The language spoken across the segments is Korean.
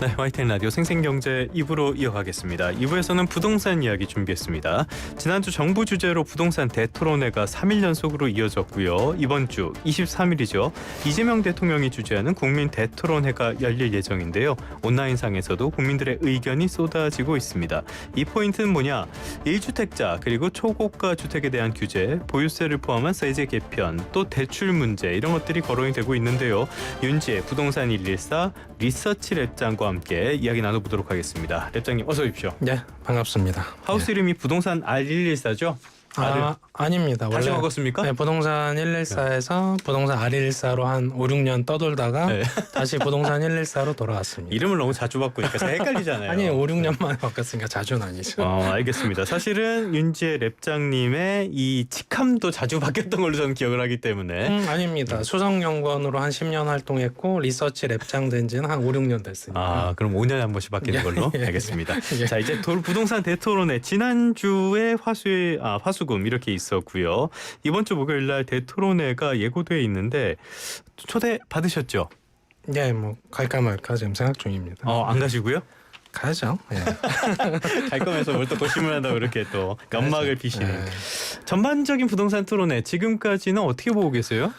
네, YTN 라디오 생생경제 2부로 이어가겠습니다. 2부에서는 부동산 이야기 준비했습니다. 지난주 정부 주재로 부동산 대토론회가 3일 연속으로 이어졌고요. 이번 주 23일이죠. 이재명 대통령이 주재하는 국민 대토론회가 열릴 예정인데요. 온라인상에서도 국민들의 의견이 쏟아지고 있습니다. 이 포인트는 뭐냐? 1주택자 그리고 초고가 주택에 대한 규제, 보유세를 포함한 세제 개편, 또 대출 문제 이런 것들이 거론이 되고 있는데요. 윤지혜 부동산 114 리서치 랩장과 함께 이야기 나눠보도록 하겠습니다. 랩장님 어서 오십시오. 네, 반갑습니다. 하우스 이름이 부동산 R114죠? 아닙니다. 다시 원래 먹었습니까? 네, 부동산 114에서 부동산 R114로 한 5, 6년 떠돌다가 네. 다시 부동산 114로 돌아왔습니다. 이름을 너무 자주 바꾸니까 잘 헷갈리잖아요. 아니 5, 6년 만에 바꿨으니까 자주는 아니죠. 알겠습니다. 사실은 윤지혜 랩장님의 이 직함도 자주 바뀌었던 걸로 저는 기억을 하기 때문에 아닙니다. 수석연구원으로 한 10년 활동했고 리서치 랩장 된 지는 한 5, 6년 됐으니까. 그럼 5년에 한 번씩 바뀌는 걸로 예. 알겠습니다. 예. 자, 이제 부동산 대토론회 지난주에 화수금 이렇게 있었고요. 이번 주 목요일 날 대토론회가 예고돼 있는데 초대 받으셨죠? 네, 뭐 갈까 말까 지금 생각 중입니다. 안 가시고요? 가야죠. 예. 갈 거면서 뭘 또 고심을 한다고 이렇게 또 연막을 피시는. 예. 전반적인 부동산 토론회 지금까지는 어떻게 보고 계세요?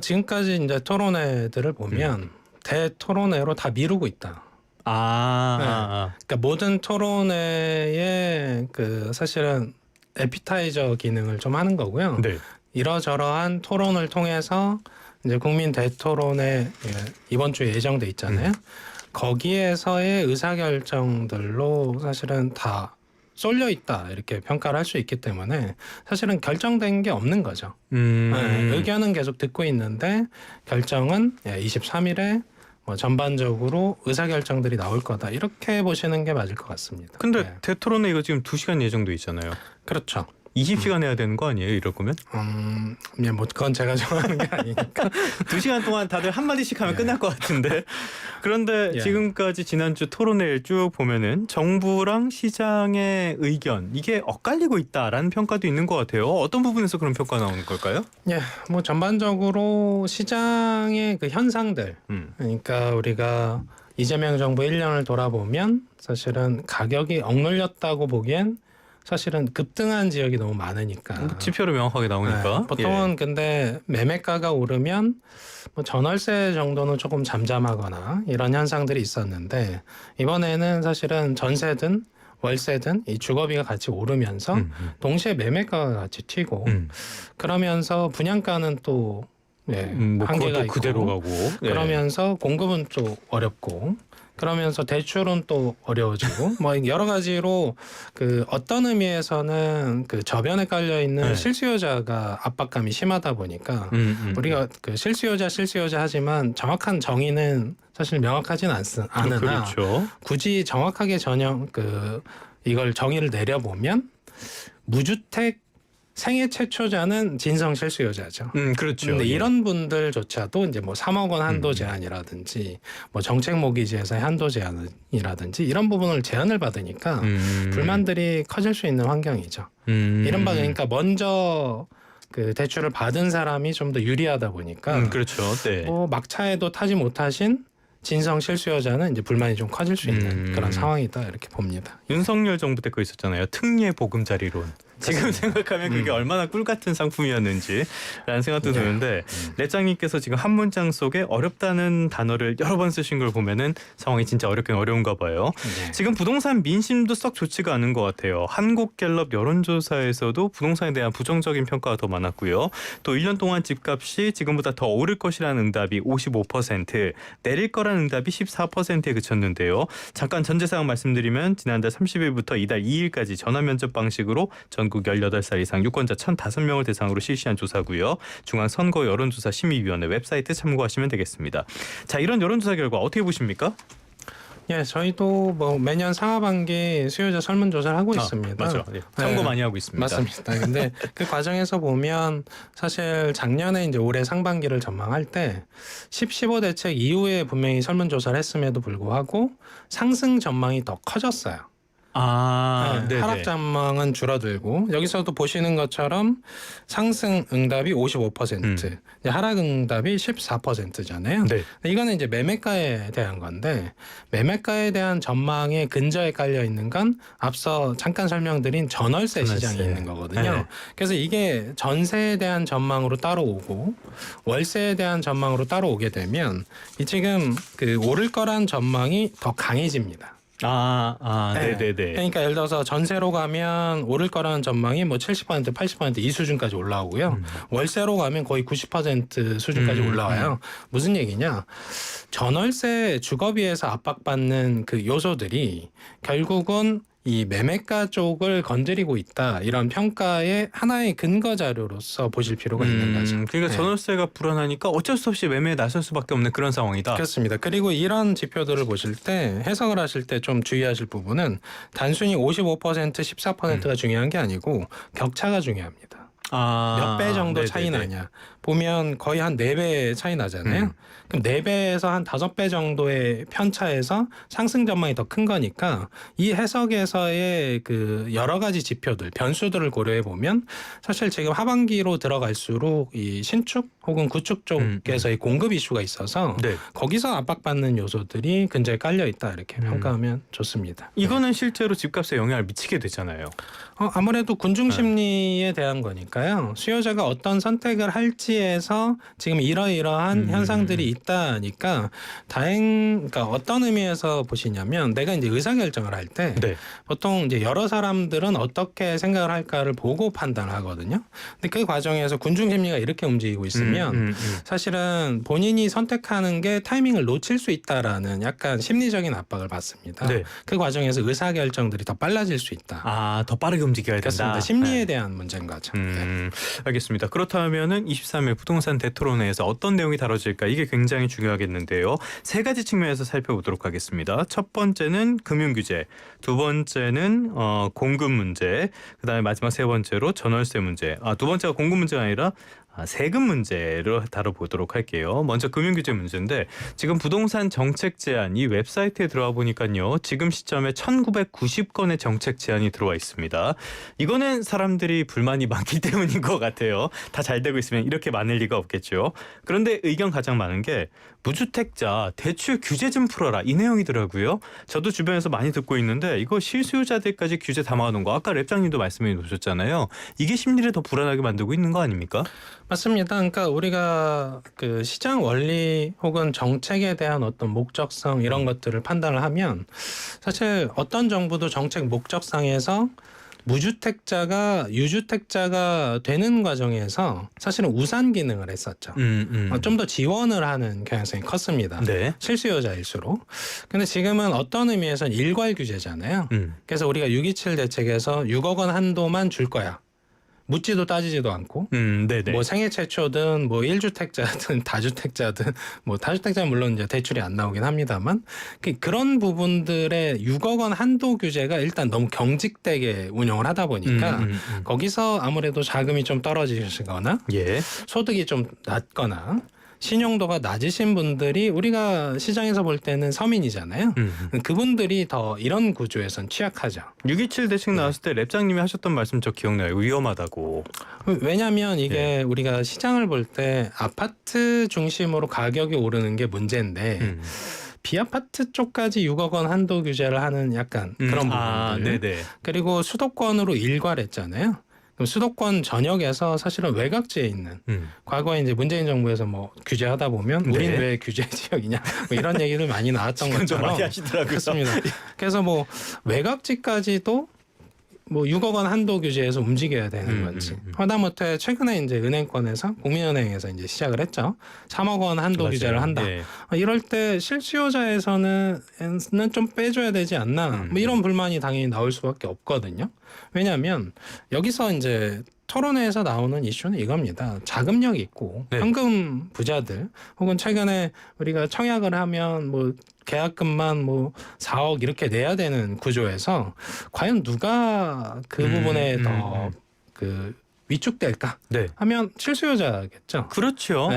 지금까지 이제 토론회들을 보면 대토론회로 다 미루고 있다. 그러니까 모든 토론회에 사실은 에피타이저 기능을 좀 하는 거고요. 네. 이러저러한 토론을 통해서 이제 국민 대토론회 이번 주에 예정돼 있잖아요. 거기에서의 의사결정들로 사실은 다 쏠려 있다 이렇게 평가를 할 수 있기 때문에 사실은 결정된 게 없는 거죠. 의견은 계속 듣고 있는데 결정은 23일에 전반적으로 의사결정들이 나올 거다 이렇게 보시는 게 맞을 것 같습니다. 근데 대토론회 이거 지금 2시간 예정돼 있잖아요. 그렇죠. 20시간 해야 되는 거 아니에요? 이럴 거면? 그건 제가 정하는 게 아니니까. 2시간 동안 다들 한마디씩 하면 끝날 것 같은데. 그런데 지금까지 지난주 토론회를 쭉 보면은 정부랑 시장의 의견 이게 엇갈리고 있다라는 평가도 있는 것 같아요. 어떤 부분에서 그런 평가 나오는 걸까요? 전반적으로 시장의 현상들. 그러니까 우리가 이재명 정부 1년을 돌아보면 사실은 가격이 억눌렸다고 보기엔 사실은 급등한 지역이 너무 많으니까 지표로 명확하게 나오니까 보통은 근데 매매가가 오르면 전월세 정도는 조금 잠잠하거나 이런 현상들이 있었는데 이번에는 사실은 전세든 월세든 이 주거비가 같이 오르면서 동시에 매매가가 같이 튀고 그러면서 분양가는 또 한계가 있고 그대로 가고 그러면서 공급은 또 어렵고 그러면서 대출은 또 어려워지고 여러 가지로 어떤 의미에서는 저변에 깔려 있는 실수요자가 압박감이 심하다 보니까 우리가 실수요자 하지만 정확한 정의는 사실 명확하진 않으나 그렇죠. 굳이 정확하게 이걸 정의를 내려보면 무주택 생애 최초자는 진성 실수요자죠. 그렇죠. 근데 이런 분들조차도 이제 3억 원 한도 제한이라든지 정책 모기지에서의 한도 제한이라든지 이런 부분을 제한을 받으니까 불만들이 커질 수 있는 환경이죠. 이른바 그러니까 먼저 대출을 받은 사람이 좀 더 유리하다 보니까 그렇죠. 네. 막차에도 타지 못하신 진성 실수요자는 이제 불만이 좀 커질 수 있는 그런 상황이다 이렇게 봅니다. 윤석열 정부 때 그거 있었잖아요. 특례 보금자리론. 지금 생각하면 그게 얼마나 꿀 같은 상품이었는지라는 생각도 드는데 랩장님께서 지금 한 문장 속에 어렵다는 단어를 여러 번 쓰신 걸 보면은 상황이 진짜 어렵긴 어려운가 봐요. 지금 부동산 민심도 썩 좋지가 않은 것 같아요. 한국갤럽 여론조사에서도 부동산에 대한 부정적인 평가가 더 많았고요. 또 1년 동안 집값이 지금보다 더 오를 것이라는 응답이 55%, 내릴 거라는 응답이 14%에 그쳤는데요. 잠깐 전제 사항 말씀드리면 지난달 30일부터 이달 2일까지 전화 면접 방식으로 전국 18살 이상 유권자 1,005명을 대상으로 실시한 조사고요. 중앙선거 여론조사 심의위원회 웹사이트 참고하시면 되겠습니다. 자, 이런 여론조사 결과 어떻게 보십니까? 저희도 매년 상하반기 수요자 설문조사를 하고 있습니다. 맞죠. 참고 많이 하고 있습니다. 맞습니다. 근데 그 과정에서 보면 사실 작년에 이제 올해 상반기를 전망할 때 15 대책 이후에 분명히 설문조사를 했음에도 불구하고 상승 전망이 더 커졌어요. 네네. 하락 전망은 줄어들고 여기서도 보시는 것처럼 상승 응답이 55%, 하락 응답이 14%잖아요. 네. 이거는 이제 매매가에 대한 건데 매매가에 대한 전망의 근저에 깔려 있는 건 앞서 잠깐 설명드린 전월세 시장이 있는 거거든요. 네. 그래서 이게 전세에 대한 전망으로 따로 오고 월세에 대한 전망으로 따로 오게 되면 이 지금 그 오를 거란 전망이 더 강해집니다. 네네네. 그러니까 예를 들어서 전세로 가면 오를 거라는 전망이 뭐 70%, 80% 이 수준까지 올라오고요. 월세로 가면 거의 90% 수준까지 올라와요. 무슨 얘기냐? 전월세 주거비에서 압박받는 그 요소들이 결국은 이 매매가 쪽을 건드리고 있다. 이런 평가의 하나의 근거 자료로서 보실 필요가 있는 거죠. 그러니까 전월세가 불어나니까 어쩔 수 없이 매매에 나설 수밖에 없는 그런 상황이다. 그렇습니다. 그리고 이런 지표들을 보실 때 해석을 하실 때 좀 주의하실 부분은 단순히 55%, 14%가 중요한 게 아니고 격차가 중요합니다. 몇 배 정도 차이 나냐. 보면 거의 한 4배 차이 나잖아요. 그럼 4배에서 한 5배 정도의 편차에서 상승 전망이 더 큰 거니까 이 해석에서의 그 여러 가지 지표들, 변수들을 고려해 보면 사실 지금 하반기로 들어갈수록 이 신축 혹은 구축 쪽에서의 공급 이슈가 있어서 거기서 압박받는 요소들이 근저에 깔려 있다 이렇게 평가하면 좋습니다. 이거는 실제로 집값에 영향을 미치게 되잖아요. 아무래도 군중 심리에 대한 거니까요. 수요자가 어떤 선택을 할지에서 지금 이러이러한 현상들이 있다니까 그러니까 어떤 의미에서 보시냐면 내가 이제 의사결정을 할 때 보통 이제 여러 사람들은 어떻게 생각을 할까를 보고 판단을 하거든요. 근데 그 과정에서 군중 심리가 이렇게 움직이고 있으면 사실은 본인이 선택하는 게 타이밍을 놓칠 수 있다라는 약간 심리적인 압박을 받습니다. 그 과정에서 의사결정들이 더 빨라질 수 있다. 더 빠르게 움직여야 된다. 그렇습니다. 심리에 대한 문제인 거죠. 알겠습니다. 그렇다면은 23일 부동산 대토론회에서 어떤 내용이 다뤄질까 이게 굉장히 중요하겠는데요. 세 가지 측면에서 살펴보도록 하겠습니다. 첫 번째는 금융 규제, 두 번째는 공급 문제, 그다음에 마지막 세 번째로 전월세 문제. 두 번째가 공급 문제가 아니라 세금 문제를 다뤄보도록 할게요. 먼저 금융규제 문제인데 지금 부동산 정책 제안 이 웹사이트에 들어와 보니까요. 지금 시점에 1990건의 정책 제안이 들어와 있습니다. 이거는 사람들이 불만이 많기 때문인 것 같아요. 다 잘 되고 있으면 이렇게 많을 리가 없겠죠. 그런데 의견 가장 많은 게 무주택자 대출 규제 좀 풀어라 이 내용이더라고요. 저도 주변에서 많이 듣고 있는데 이거 실수요자들까지 규제 담아놓은 거 아까 랩장님도 말씀해 놓으셨잖아요. 이게 심리를 더 불안하게 만들고 있는 거 아닙니까? 맞습니다. 그러니까 우리가 그 시장 원리 혹은 정책에 대한 어떤 목적성 이런 것들을 판단을 하면 사실 어떤 정부도 정책 목적상에서 무주택자가 유주택자가 되는 과정에서 사실은 우산 기능을 했었죠. 좀 더 지원을 하는 경향성이 컸습니다. 실수요자일수록. 근데 지금은 어떤 의미에서는 일괄 규제잖아요. 그래서 우리가 627 대책에서 6억 원 한도만 줄 거야. 묻지도 따지지도 않고 뭐 생애 최초든 뭐 1주택자든 다주택자든 뭐 다주택자는 물론 이제 대출이 안 나오긴 합니다만 그런 부분들의 6억 원 한도 규제가 일단 너무 경직되게 운영을 하다 보니까 거기서 아무래도 자금이 좀 떨어지시거나 소득이 좀 낮거나 신용도가 낮으신 분들이 우리가 시장에서 볼 때는 서민이잖아요. 그분들이 더 이런 구조에선 취약하죠. 627 대책 나왔을 때 랩장님이 하셨던 말씀 저 기억나요. 위험하다고. 왜냐하면 이게 우리가 시장을 볼 때 아파트 중심으로 가격이 오르는 게 문제인데 비아파트 쪽까지 6억 원 한도 규제를 하는 약간 그런 부분들. 그리고 수도권으로 일괄했잖아요. 그럼 수도권 전역에서 사실은 외곽지에 있는 과거에 이제 문재인 정부에서 뭐 규제하다 보면 우린 왜 규제 지역이냐 뭐 이런 얘기를 많이 나왔던 것처럼 많이 하시더라고요. 그렇습니다. 그래서 뭐 외곽지까지도 뭐 6억 원 한도 규제에서 움직여야 되는 건지. 하다못해 최근에 이제 은행권에서 국민은행에서 이제 시작을 했죠. 3억 원 한도 규제를 한다. 이럴 때 실수요자에서는 좀 빼줘야 되지 않나. 뭐 이런 불만이 당연히 나올 수밖에 없거든요. 왜냐하면 여기서 이제 토론회에서 나오는 이슈는 이겁니다. 자금력이 있고 현금 부자들 혹은 최근에 우리가 청약을 하면 뭐 계약금만 뭐 4억 이렇게 내야 되는 구조에서 과연 누가 그 부분에 더 그 위축될까 하면 실수요자겠죠. 그렇죠.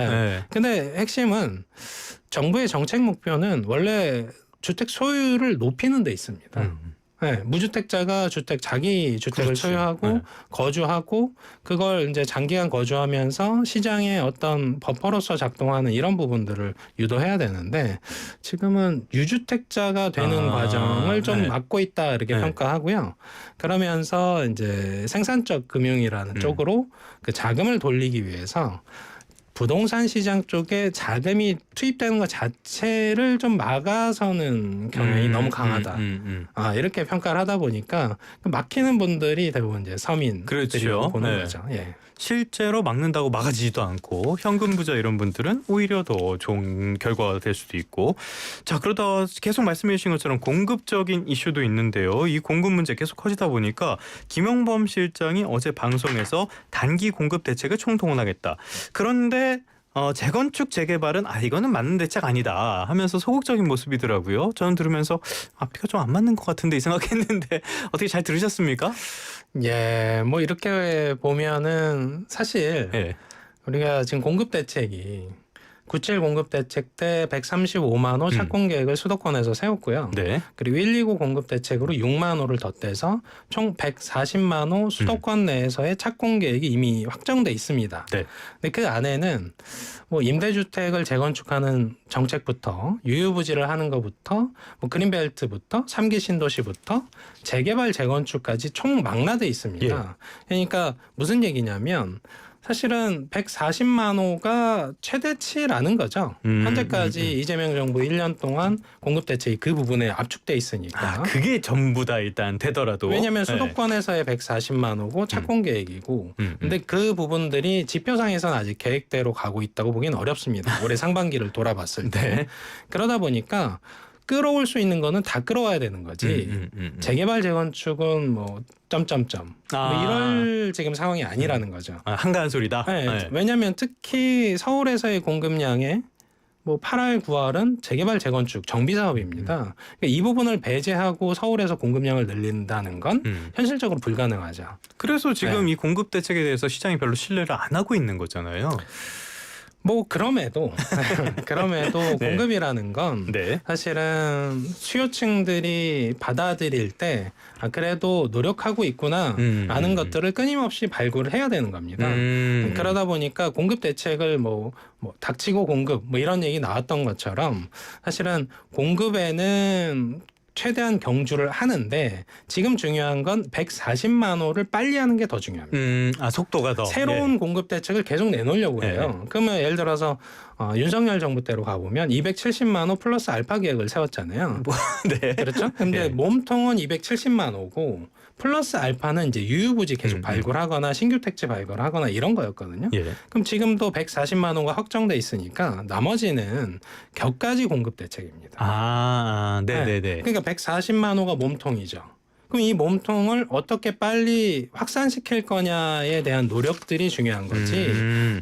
근데 핵심은 정부의 정책 목표는 원래 주택 소유를 높이는 데 있습니다. 무주택자가 자기 주택을 그렇지. 소유하고 네. 거주하고 그걸 이제 장기간 거주하면서 시장에 어떤 버퍼로서 작동하는 이런 부분들을 유도해야 되는데 지금은 유주택자가 되는 과정을 좀 네. 막고 있다 이렇게 네. 평가하고요. 그러면서 이제 생산적 금융이라는 쪽으로 그 자금을 돌리기 위해서 부동산 시장 쪽에 자금이 투입되는 것 자체를 좀 막아서는 경향이 너무 강하다. 이렇게 평가를 하다 보니까 막히는 분들이 대부분 이제 서민들이라고 그렇죠. 보는 네. 거죠. 예. 실제로 막는다고 막아지지도 않고 현금 부자 이런 분들은 오히려 더 좋은 결과가 될 수도 있고 자 그러다 계속 말씀해 주신 것처럼 공급적인 이슈도 있는데요. 이 공급 문제 계속 커지다 보니까 김영범 실장이 어제 방송에서 단기 공급 대책을 총동원하겠다. 그런데 재건축 재개발은 이거는 맞는 대책 아니다 하면서 소극적인 모습이더라고요. 저는 들으면서 앞뒤가 좀 안 맞는 것 같은데 이 생각했는데 어떻게 잘 들으셨습니까? 예, 뭐 이렇게 보면은 사실 예. 우리가 지금 공급 대책이 97 공급 대책 때 135만 호 착공 계획을 수도권에서 세웠고요. 네. 그리고 129 공급 대책으로 6만 호를 덧대서 총 140만 호 수도권 내에서의 착공 계획이 이미 확정돼 있습니다. 네. 근데 그 안에는 뭐 임대주택을 재건축하는 정책부터 유유부지를 하는 것부터 뭐 그린벨트부터 3기 신도시부터 재개발 재건축까지 총 망라돼 있습니다. 예. 그러니까 무슨 얘기냐면 사실은 140만 호가 최대치라는 거죠. 현재까지 이재명 정부 1년 동안 공급 대책이 그 부분에 압축돼 있으니까. 그게 전부다 일단 되더라도. 왜냐하면 네. 수도권에서의 140만 호고 착공 계획이고 근데 그 부분들이 지표상에서는 아직 계획대로 가고 있다고 보기는 어렵습니다. 올해 상반기를 돌아봤을 때. 네. 그러다 보니까 끌어올 수 있는 거는 다 끌어와야 되는 거지. 재개발 재건축은 뭐 점점점 뭐 이럴 지금 상황이 아니라는 거죠. 한가한 소리다. 네, 네. 왜냐하면 특히 서울에서의 공급량의 뭐 8월, 9월은 재개발 재건축 정비 사업입니다. 그러니까 이 부분을 배제하고 서울에서 공급량을 늘린다는 건 현실적으로 불가능하죠. 그래서 지금 네. 이 공급 대책에 대해서 시장이 별로 신뢰를 안 하고 있는 거잖아요. 뭐 그럼에도 네. 공급이라는 건 네. 사실은 수요층들이 받아들일 때 그래도 노력하고 있구나라는 것들을 끊임없이 발굴을 해야 되는 겁니다. 그러다 보니까 공급 대책을 뭐 닥치고 공급 뭐 이런 얘기 나왔던 것처럼 사실은 공급에는 최대한 경주를 하는데 지금 중요한 건 140만 호를 빨리 하는 게 더 중요합니다. 속도가 더. 새로운 공급 대책을 계속 내놓으려고 해요. 그러면 예를 들어서 윤석열 정부 때로 가보면 270만 호 플러스 알파 계획을 세웠잖아요. 네. 그렇죠? 근데 예. 몸통은 270만 호고 플러스 알파는 이제 유유부지 계속 발굴하거나 신규 택지 발굴하거나 이런 거였거든요. 예. 그럼 지금도 140만 호가 확정돼 있으니까 나머지는 격가지 공급 대책입니다. 네네네. 그러니까 140만 호가 몸통이죠. 그럼 이 몸통을 어떻게 빨리 확산시킬 거냐에 대한 노력들이 중요한 거지.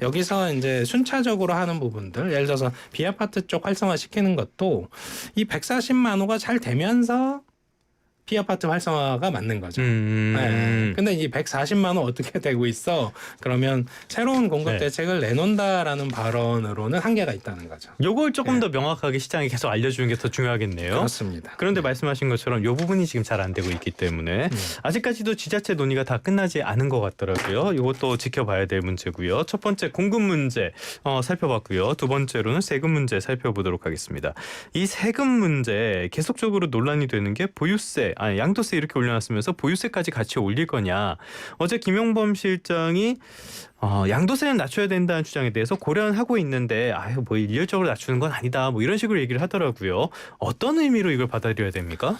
여기서 이제 순차적으로 하는 부분들, 예를 들어서 비아파트 쪽 활성화시키는 것도 이 140만 호가 잘 되면서 비아파트 활성화가 맞는 거죠. 네. 근데 이 140만 원 어떻게 되고 있어? 그러면 새로운 공급 대책을 내놓는다라는 발언으로는 한계가 있다는 거죠. 요걸 조금 더 명확하게 시장에 계속 알려주는 게 더 중요하겠네요. 그렇습니다. 그런데 말씀하신 것처럼 요 부분이 지금 잘 안 되고 있기 때문에 아직까지도 지자체 논의가 다 끝나지 않은 것 같더라고요. 이것도 지켜봐야 될 문제고요. 첫 번째 공급 문제 살펴봤고요. 두 번째로는 세금 문제 살펴보도록 하겠습니다. 이 세금 문제 계속적으로 논란이 되는 게 보유세, 양도세 이렇게 올려놨으면서 보유세까지 같이 올릴 거냐. 어제 김용범 실장이 양도세는 낮춰야 된다는 주장에 대해서 고려는 하고 있는데 뭐 일률적으로 낮추는 건 아니다. 뭐 이런 식으로 얘기를 하더라고요. 어떤 의미로 이걸 받아들여야 됩니까?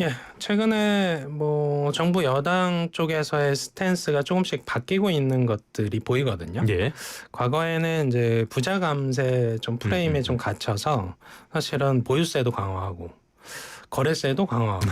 예, 최근에 뭐 정부 여당 쪽에서의 스탠스가 조금씩 바뀌고 있는 것들이 보이거든요. 예. 과거에는 이제 부자 감세 좀 프레임에 좀 갇혀서 사실은 보유세도 강화하고 거래세도 강화하고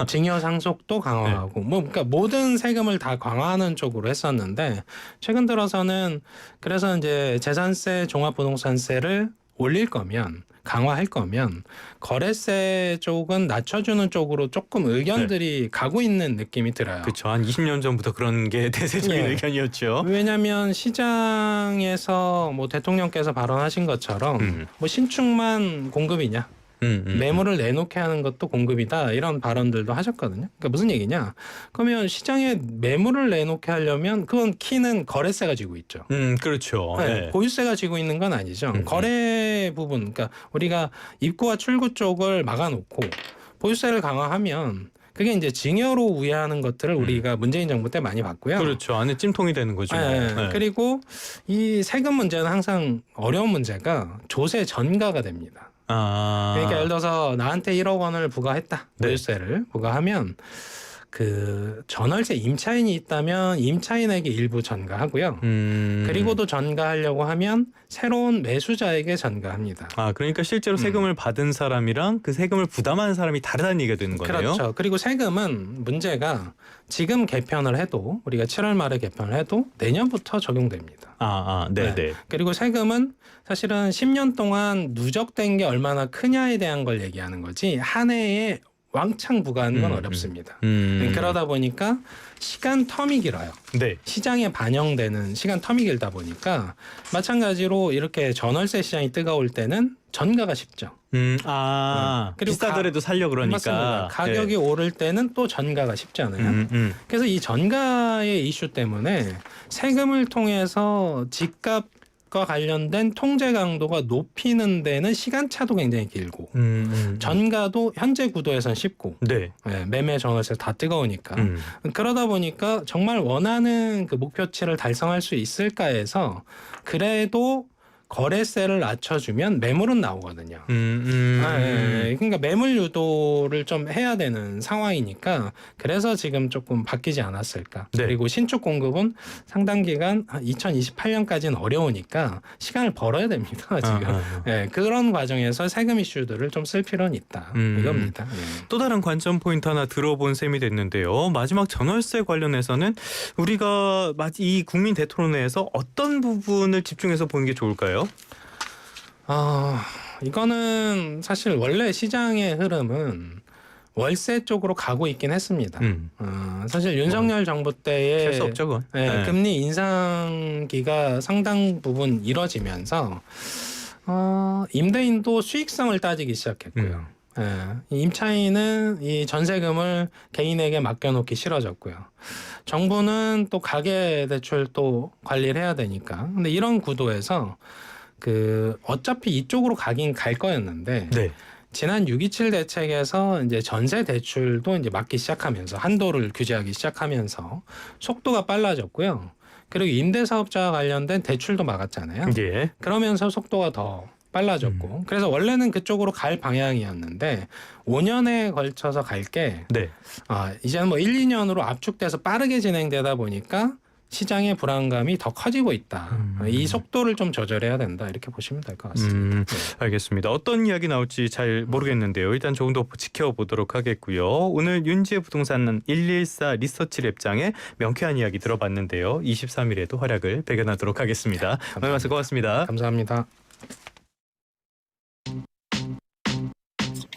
징여 상속도 강화하고 뭐 그러니까 모든 세금을 다 강화하는 쪽으로 했었는데 최근 들어서는 그래서 이제 재산세, 종합부동산세를 올릴 거면 강화할 거면 거래세 쪽은 낮춰주는 쪽으로 조금 의견들이 가고 있는 느낌이 들어요. 그렇죠. 한 20년 전부터 그런 게 대세적인 의견이었죠. 왜냐하면 시장에서 뭐 대통령께서 발언하신 것처럼 뭐 신축만 공급이냐? 매물을 내놓게 하는 것도 공급이다 이런 발언들도 하셨거든요. 그러니까 무슨 얘기냐? 그러면 시장에 매물을 내놓게 하려면 그건 키는 거래세가 지고 있죠. 그렇죠. 네, 네. 보유세가 지고 있는 건 아니죠. 거래 부분, 그러니까 우리가 입구와 출구 쪽을 막아놓고 보유세를 강화하면 그게 이제 증여로 우회하는 것들을 우리가 문재인 정부 때 많이 봤고요. 그렇죠. 안에 찜통이 되는 거죠. 네. 네. 그리고 이 세금 문제는 항상 어려운 문제가 조세 전가가 됩니다. 그러니까 예를 들어서 나한테 1억 원을 부과했다. 네. 보유세를 부과하면 그 전월세 임차인이 있다면 임차인에게 일부 전가하고요. 그리고도 전가하려고 하면 새로운 매수자에게 전가합니다. 그러니까 실제로 세금을 받은 사람이랑 그 세금을 부담하는 사람이 다르다는 얘기가 되는 거네요. 그렇죠. 그리고 세금은 문제가 지금 개편을 해도 우리가 7월 말에 개편을 해도 내년부터 적용됩니다. 네. 그리고 세금은 사실은 10년 동안 누적된 게 얼마나 크냐에 대한 걸 얘기하는 거지 한 해에 왕창 부과하는 건 어렵습니다. 그러다 보니까 시간 텀이 길어요. 네. 시장에 반영되는 시간 텀이 길다 보니까 마찬가지로 이렇게 전월세 시장이 뜨거울 때는 전가가 쉽죠. 그리고 비싸더라도 살려 그러니까. 맞습니다. 가격이 오를 때는 또 전가가 쉽잖아요. 그래서 이 전가의 이슈 때문에 세금을 통해서 집값과 관련된 통제 강도가 높이는 데는 시간차도 굉장히 길고 전가도 현재 구도에선 쉽고 네. 매매 전월세 다 뜨거우니까 그러다 보니까 정말 원하는 그 목표치를 달성할 수 있을까 해서 그래도 거래세를 낮춰주면 매물은 나오거든요. 그러니까 매물 유도를 좀 해야 되는 상황이니까 그래서 지금 조금 바뀌지 않았을까. 네. 그리고 신축 공급은 상당 기간 2028년까지는 어려우니까 시간을 벌어야 됩니다. 지금 그런 과정에서 세금 이슈들을 좀 쓸 필요는 있다. 이겁니다. 또 다른 관점 포인트 하나 들어본 셈이 됐는데요. 마지막 전월세 관련해서는 우리가 이 국민 대토론회에서 어떤 부분을 집중해서 보는 게 좋을까요? 이거는 사실 원래 시장의 흐름은 월세 쪽으로 가고 있긴 했습니다. 사실 윤석열 정부 때에 할 수 없죠, 그건. 금리 인상기가 상당 부분 이뤄지면서 임대인도 수익성을 따지기 시작했고요. 임차인은 이 전세금을 개인에게 맡겨놓기 싫어졌고요. 정부는 또 가계대출 또 관리를 해야 되니까. 근데 이런 구도에서 어차피 이쪽으로 가긴 갈 거였는데 네. 지난 6.27 대책에서 이제 전세 대출도 이제 막기 시작하면서 한도를 규제하기 시작하면서 속도가 빨라졌고요. 그리고 임대사업자와 관련된 대출도 막았잖아요. 예. 그러면서 속도가 더 빨라졌고 그래서 원래는 그쪽으로 갈 방향이었는데 5년에 걸쳐서 갈 게 네. 이제는 뭐 1, 2년으로 압축돼서 빠르게 진행되다 보니까 시장의 불안감이 더 커지고 있다. 이 속도를 좀 조절해야 된다. 이렇게 보시면 될 것 같습니다. 알겠습니다. 어떤 이야기 나올지 잘 모르겠는데요. 일단 조금 더 지켜보도록 하겠고요. 오늘 윤지혜 부동산 114 리서치 랩장의 명쾌한 이야기 들어봤는데요. 23일에도 활약을 배겨나도록 하겠습니다. 오늘 말씀 고맙습니다. 감사합니다.